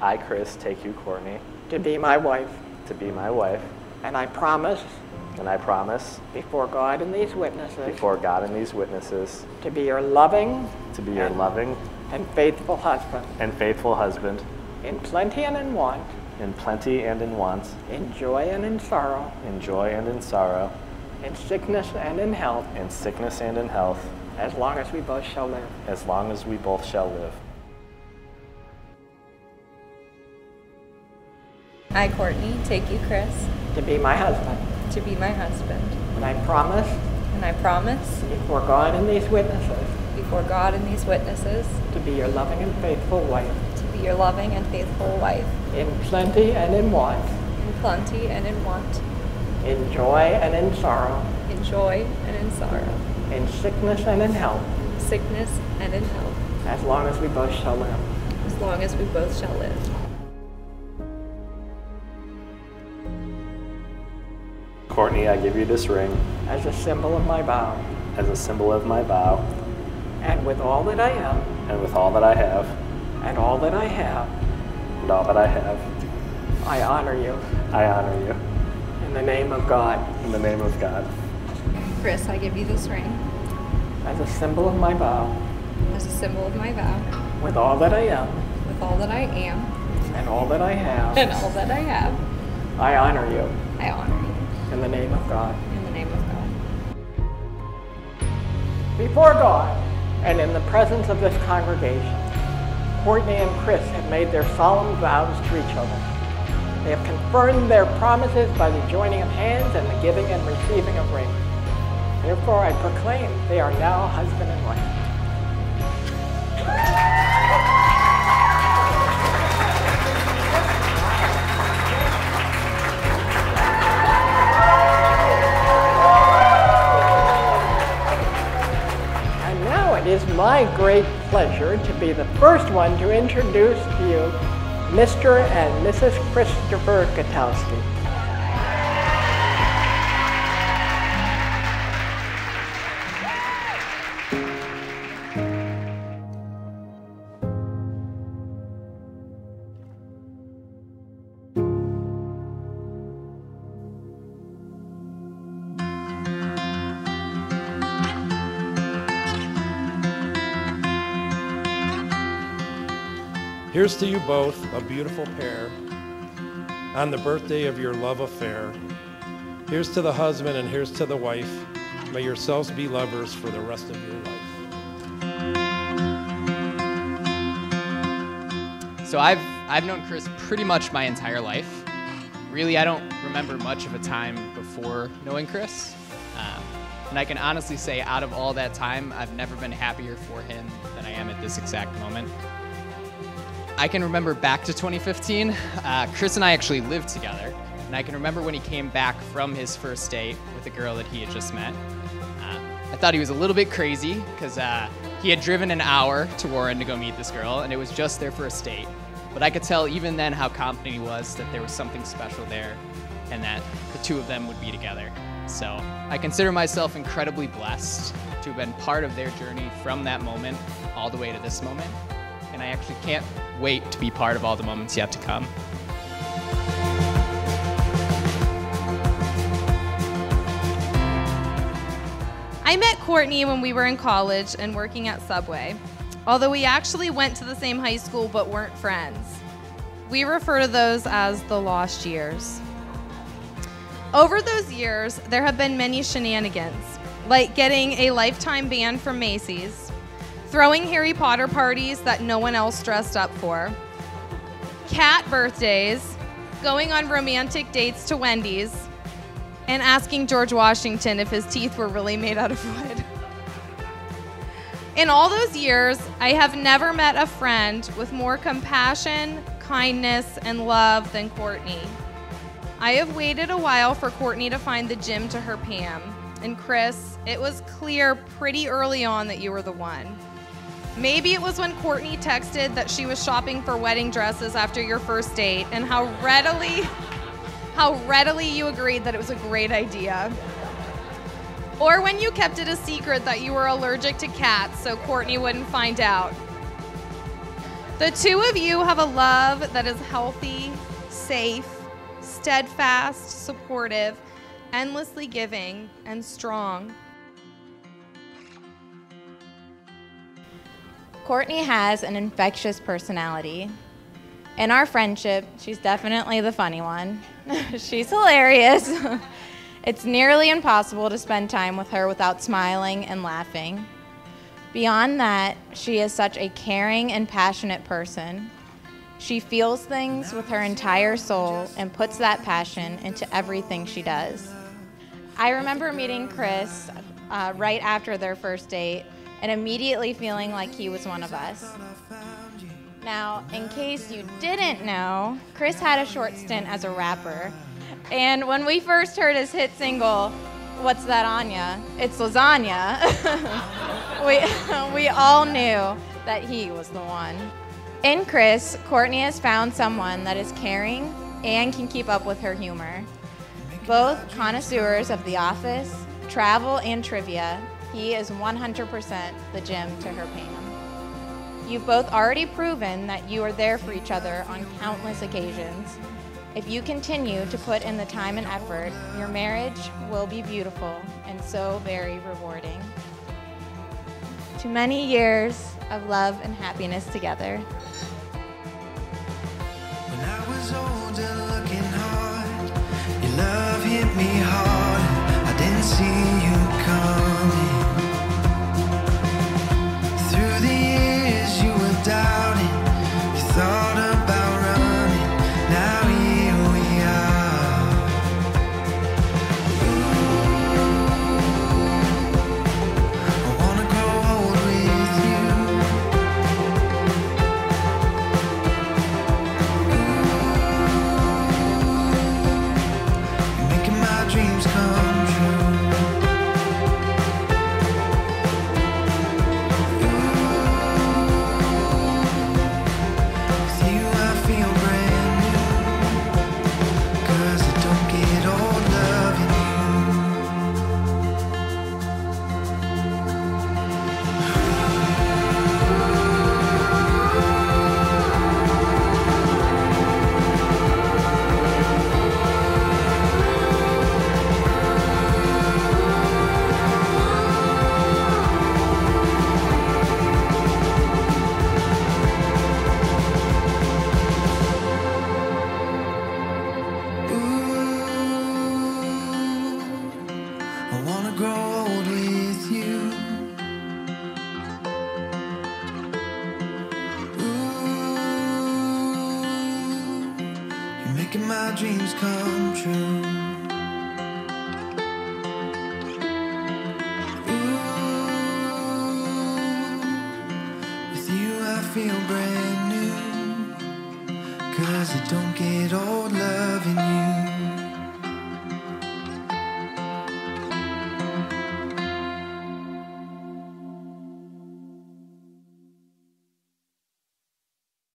I, Chris, take you, Courtney, to be my wife. to be my wife, And I promise, and I promise, before God and these witnesses, before God and these witnesses, to be your loving to be your loving and faithful husband, and faithful husband, in plenty and in want, in plenty and in want, in joy and in sorrow, in joy and in sorrow, in sickness and in health, in sickness and in health, as long as we both shall live. as long as we both shall live. I, Courtney, take you, Chris, To be my husband. to be my husband. And I promise, And I promise, before God and these witnesses, before God and these witnesses, to be your loving and faithful wife, to be your loving and faithful wife, in plenty and in want, in plenty and in want, in joy and in sorrow, in joy and in sorrow, in sickness and in health, sickness and in health, as long as we both shall live. as long as we both shall live. Courtney, I give you this ring As a symbol of my vow, as a symbol of my vow, and with all that I am, and with all that I have, and all that I have, and all that I have, I honor you, I honor you, in the name of God, in the name of God. Chris, I give you this ring as a symbol of my vow, as a symbol of my vow, with all that I am, with all that I am and all that I have, and all that I have. I honor you, I honor you in the name of God. in the name of God. Before God and in the presence of this congregation, Courtney and Chris have made their solemn vows to each other. They have confirmed their promises by the joining of hands and the giving and receiving of rings. Therefore, I proclaim they are now husband and wife. And now it is my great pleasure to be the first one to introduce to you Mr. and Mrs. Christopher Gutowski. Here's to you both, a beautiful pair, on the birthday of your love affair. Here's to the husband and here's to the wife. May yourselves be lovers for the rest of your life. So I've known Chris pretty much my entire life. Really, I don't remember much of a time before knowing Chris. And I can honestly say out of all that time, I've never been happier for him than I am at this exact moment. I can remember back to 2015, Chris and I actually lived together, and I can remember when he came back from his first date with a girl that he had just met. I thought he was a little bit crazy, because he had driven an hour to Warren to go meet this girl, and it was just their first date. But I could tell even then how confident he was that there was something special there, and that the two of them would be together. So I consider myself incredibly blessed to have been part of their journey from that moment all the way to this moment. And I actually can't wait to be part of all the moments yet to come. I met Courtney when we were in college and working at Subway, although we actually went to the same high school but weren't friends. We refer to those as the lost years. Over those years, there have been many shenanigans, like getting a lifetime ban from Macy's, throwing Harry Potter parties that no one else dressed up for, cat birthdays, going on romantic dates to Wendy's, and asking George Washington if his teeth were really made out of wood. In all those years, I have never met a friend with more compassion, kindness, and love than Courtney. I have waited a while for Courtney to find the gym to her Pam. And Chris, it was clear pretty early on that you were the one. Maybe it was when Courtney texted that she was shopping for wedding dresses after your first date, and how readily you agreed that it was a great idea. Or when you kept it a secret that you were allergic to cats so Courtney wouldn't find out. The two of you have a love that is healthy, safe, steadfast, supportive, endlessly giving, and strong. Courtney has an infectious personality. In our friendship, she's definitely the funny one. She's hilarious. It's nearly impossible to spend time with her without smiling and laughing. Beyond that, she is such a caring and passionate person. She feels things with her entire soul and puts that passion into everything she does. I remember meeting Chris right after their first date and immediately feeling like he was one of us. Now, in case you didn't know, Chris had a short stint as a rapper. And when we first heard his hit single, "What's That on Ya?" It's lasagna. we all knew that he was the one. In Chris, Courtney has found someone that is caring and can keep up with her humor. Both connoisseurs of The Office, travel, and trivia, he is 100% the Jim to her Pam. You've both already proven that you are there for each other on countless occasions. If you continue to put in the time and effort, your marriage will be beautiful and so very rewarding. To many years of love and happiness together. When I was older looking hard, your love hit me hard. I didn't see you coming. Through the years you were doubting, you thought about running. Now here we are. I wanna grow old with you. You're making my dreams come true. With you I feel brand new, 'cause I don't get old loving I wanna grow old with you. Ooh, you're making my dreams come true.